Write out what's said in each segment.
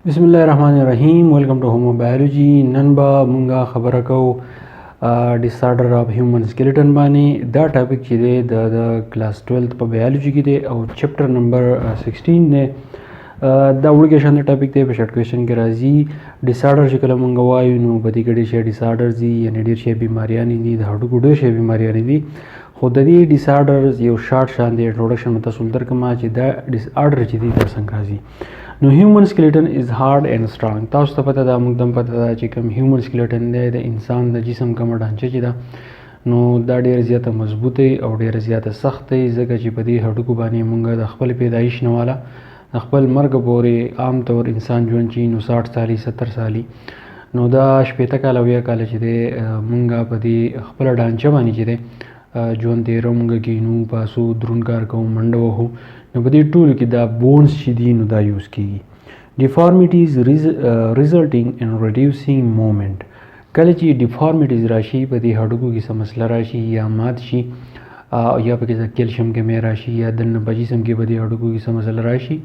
बिस्मिल्लाहिर्रहमानिर्रहीम। Welcome to homo biology. नन बा मुंगा खबर को डिसऑर्डर ऑफ ह्यूमन स्केलेटन बानी दा टॉपिक ची दे द क्लास 12 पे बायोलॉजी की दे और चैप्टर नंबर 16 ने दा उड़के शान टॉपिक दे पे शॉर्ट क्वेश्चन के राजी डिसऑर्डर शिकल मुंगा वायु नो बदी गड़ी शे डिसऑर्डर जी यानी डेर शे बीमारियां नी दी हडू गुडे शे बीमारियां नी दी खुद दी डिसऑर्डर्स यो शॉर्ट शान दे इंट्रोडक्शन में तसुलतर कमा ची दा डिसऑर्डर ची दी संख्राजी नो human skeleton is hard and strong तास तो पता दा मुकदम पता दा ची कम ह्यूमन स्केलेटन दे द इंसान द जिस्म का ढांचे ची दा नो दा ढेर ज़्यादा मजबूत है और ढेर ज़्यादा सख्त है जगह ची पदी हडू बानी मुंगा द खपल पैदाइश नवाला खपल मर्ग पोरे आम तौर इंसान जोन ची नो 60 साली 70 साली नो दा शपेता काला वया काला ची दे मुंगा पदी खपल ढांचा बानी ची दे जोन तेरो मुंगा कीनू पासू द्रुनकार को मंडव हो नो बदी टूल की दा बोन्स ची दी नो दा यूज़ की deformities resulting in reducing moment कल ची डिफॉर्मिटीज राशि पदी हडुकू की समस्या राशि या मात शी या पके कैल्शियम के में राशि या दन बजिसम के बदी हडुकू की समस्या राशि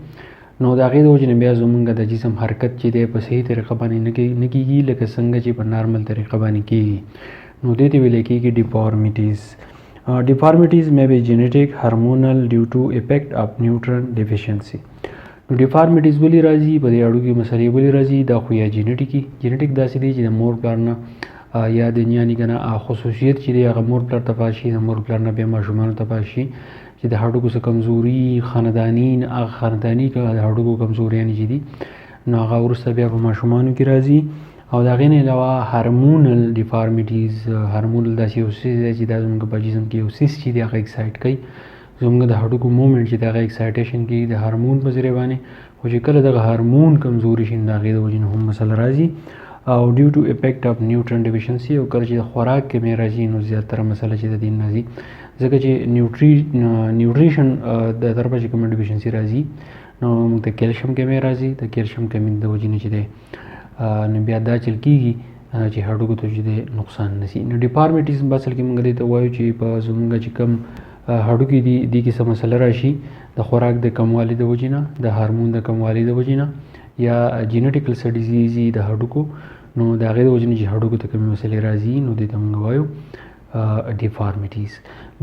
नो दागे दो जने ब्याज मुंगा द जिसम हरकत ची दे पर सही तरीका बानी नकी लक संग ची पर नॉर्मल तरीका बानी की नो देते वे लेकी की deformities may be genetic, hormonal due to effect of nutrient deficiency. Deformities बोली राजी बदे अड़ू की मसले बोली राजी दा खुया जेनेटिक दा सीधी चीज़ मोर प्लारना या दुनिया नहीं करना खसूसियत चीज़ें अगर मोर प्लार तपाशी मोर प्लारना पे माशुमान तपाशी चीज़ हडू को से कमज़ोरी ख़ानदानी का हडू को कमज़ोरी नहीं चीज़ी नागा उर्स तबिया माशुमान की राजी और दागे ने अलावा हार्मोनल डिफॉर्मिटीज़ हार्मोनल दासी उससे जिदा उनका बजिसम की उसिस चीज़ आगे एक्साइट कई जुमगा द हडू को मूवमेंट जिदा आगे एक्साइटेशन की द हार्मोन पजरे बाने हो जे कल द हार्मोन कमज़ोरी शिन दागे दो जिन हम मसल राजी और due to effect of nutrient deficiency और कल जिदा खुराक के में राजी नो ज़्यादातर मसला जिदा दिन नाजी जगह जे न्यूट्रिशन द तरफ जे कम डेफिशिएंसी राजी नो मुक्त कैल्शियम के में राजी द कैल्शियम के में दो जिन जिदे न बिया दा चल कीगी چې هډو کو ته چې نقصان نسی نو ډیفارمیټیز باسل کې موږ ته وایو چې په زمونږ چې کم هډو کې دی کې مسله راشي د خوراک د کموالي د وجینا د هارمون د کموالي د وجینا یا جینیټیکل سره ډیزیز د هډو کو نو دا غیر وجنی چې هډو کو ته کوم مسلې راځي نو د موږ وایو ډیفارمیټیز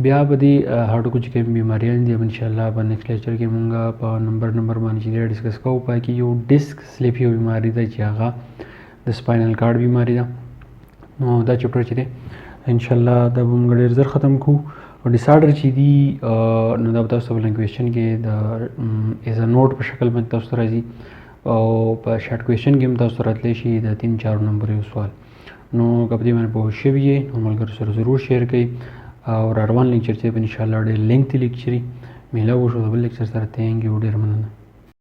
بیا به د هډو کو چې کوم بیماریاں دي ان شاء الله په نیکسٹ لیکچر کې موږ په نمبر باندې ډیسکس کوو پای کې یو ډیسک سلیپ یو بیماری ده چې هغه د سپاینل کارډ بیماری ده نو دا چپټر چې ده ان شاء الله دا به موږ ډېر زر ختم کوو او ډیسارډر چې دي نو دا تاسو په کوېشن کې د ایز ا نوٹ په شکل باندې تاسو راځي او په شارټ کوېشن کې هم تاسو راتلی شي د 3-4 نمبر یو سوال نو کله دې باندې پوه شوي یې نو ملګرو سره ضرور شیر کړئ او روان لیکچر چې ان شاء الله ډېر لینک لیکچري میلاو شو د بل لیکچر سره تینګ یو ډېر مننه